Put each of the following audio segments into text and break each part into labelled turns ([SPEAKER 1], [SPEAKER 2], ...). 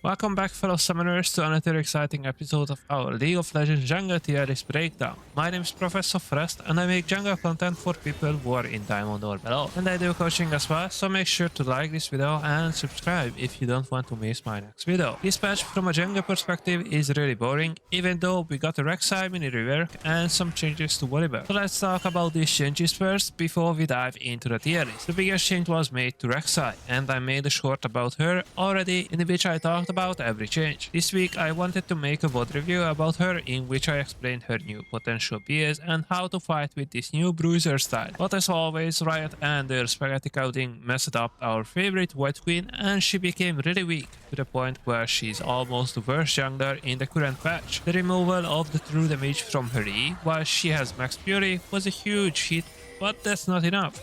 [SPEAKER 1] Welcome back, fellow summoners, to another exciting episode of our League of Legends Jungle Tier List breakdown. My name is Professor Frost and I make jungle content for people who are in Diamond or below. And I do coaching as well, so make sure to like this video and subscribe if you don't want to miss my next video. This patch from a jungle perspective is really boring, even though we got a Rek'Sai mini rework and some changes to Voli. So let's talk about these changes first before we dive into the tier list. The biggest change was made to Rek'Sai, and I made a short about her already, in which I talked about every change. This week I wanted to make a VOD review about her, in which I explained her new potential BS and how to fight with this new bruiser style. But as always, Riot and their spaghetti coding messed up our favorite White Queen, and she became really weak to the point where she's almost the worst jungler in the current patch. The removal of the true damage from her E while she has max fury was a huge hit, but that's not enough.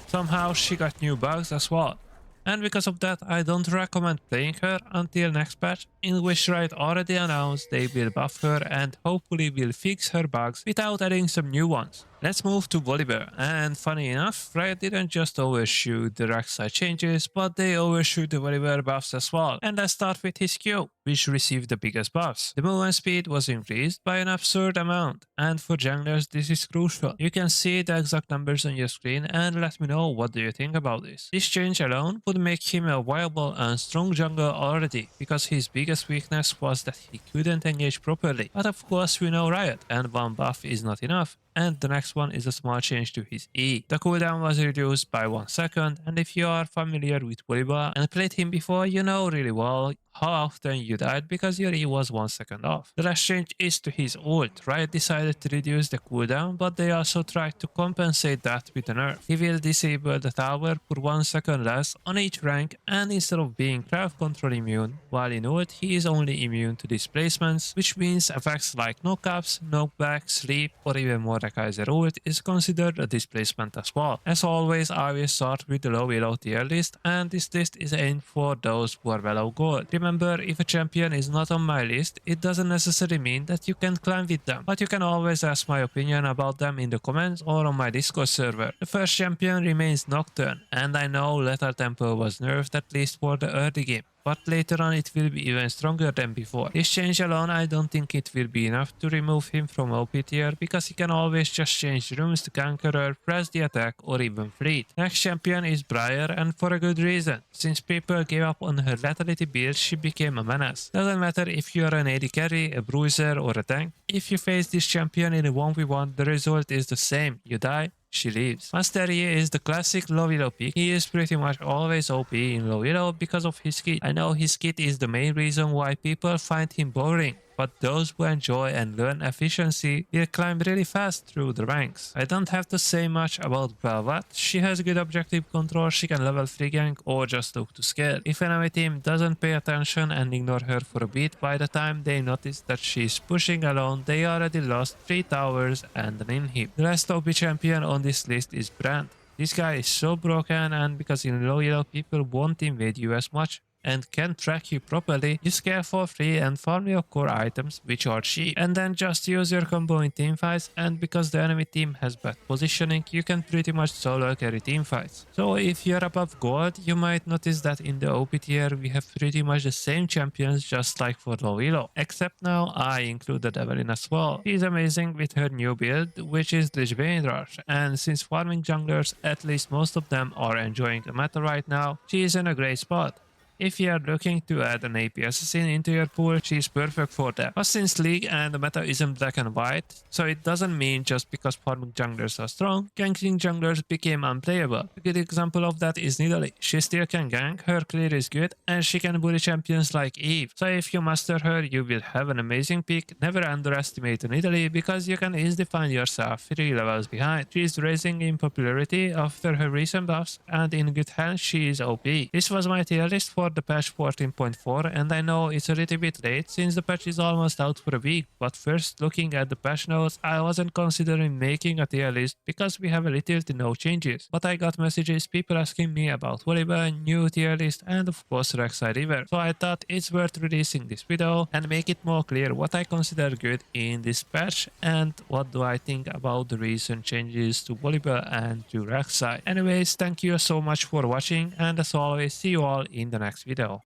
[SPEAKER 1] Somehow she got new bugs as well. And because of that, I don't recommend playing her until next patch, in which Riot already announced they will buff her and hopefully will fix her bugs without adding some new ones. Let's move to Voli, and funny enough, Riot didn't just overshoot the Rek'Sai changes, but they overshoot the Voli buffs as well. And let's start with his Q, which received the biggest buffs. The movement speed was increased by an absurd amount, and for junglers this is crucial. You can see the exact numbers on your screen and let me know what do you think about this. This change alone would make him a viable and strong jungler already, because his biggest weakness was that he couldn't engage properly. But of course we know Riot, and one buff is not enough. And the next one is a small change to his E. The cooldown was reduced by 1 second, and if you are familiar with Voli and played him before, you know really well how often you died because your E was 1 second off. The last change is to his ult. Riot decided to reduce the cooldown, but they also tried to compensate that with a nerf. He will disable the tower for 1 second less on each rank, and instead of being crowd control immune, while in ult he is only immune to displacements, which means effects like knockups, knockback, sleep, or even more Rek'Sai ult is considered a displacement as well. As always, I will start with the low Elo tier list, and this list is aimed for those who are below gold. Remember, if a champion is not on my list, it doesn't necessarily mean that you can climb with them, but you can always ask my opinion about them in the comments or on my Discord server. The first champion remains Nocturne, and I know Lethal Tempo was nerfed at least for the early game, but later on it will be even stronger than before. This change alone, I don't think it will be enough to remove him from OP tier, because he can always just change rooms to Conqueror, press the attack, or even fleet. Next champion is Briar, and for a good reason. Since people gave up on her lethality build, she became a menace. Doesn't matter if you are an AD carry, a bruiser, or a tank. If you face this champion in a 1v1, the result is the same. You die, she leaves. Master E is the classic low elo pick. He is pretty much always OP in low elo because of his kit. I know his kit is the main reason why people find him boring, but those who enjoy and learn efficiency will climb really fast through the ranks. I don't have to say much about Velvet. She has good objective control, she can level 3 gank or just look to scale. If enemy team doesn't pay attention and ignore her for a bit, by the time they notice that she's pushing alone, they already lost 3 towers and an inhib. The last OP champion on this list is Brand. This guy is so broken, and because in low elo people won't invade you as much and can track you properly, you scale for free and farm your core items, which are cheap, and then just use your combo in teamfights, and because the enemy team has bad positioning, you can pretty much solo carry teamfights. So if you're above gold, you might notice that in the OP tier we have pretty much the same champions just like for low elo, except now I included Evelyn as well. She's amazing with her new build, which is the Bane Rush, and since farming junglers, at least most of them, are enjoying the meta right now, she is in a great spot. If you are looking to add an AP assassin into your pool, she is perfect for that. But since League and the meta isn't black and white, so it doesn't mean just because farming junglers are strong, ganking junglers became unplayable. A good example of that is Nidalee. She still can gank, her clear is good, and she can bully champions like Eve. So if you master her, you will have an amazing pick. Never underestimate Nidalee, because you can easily find yourself 3 levels behind. She is rising in popularity after her recent buffs, and in good hands she is OP. This was my tier list for the patch 14.4, and I know it's a little bit late since the patch is almost out for a week, but first looking at the patch notes, I wasn't considering making a tier list because we have a little to no changes, but I got messages, people asking me about Voli, new tier list, and of course Rek'Sai Rework, so I thought it's worth releasing this video and make it more clear what I consider good in this patch and what do I think about the recent changes to Voli and to Rek'Sai. Anyways, thank you so much for watching, and as always, see you all in the next video.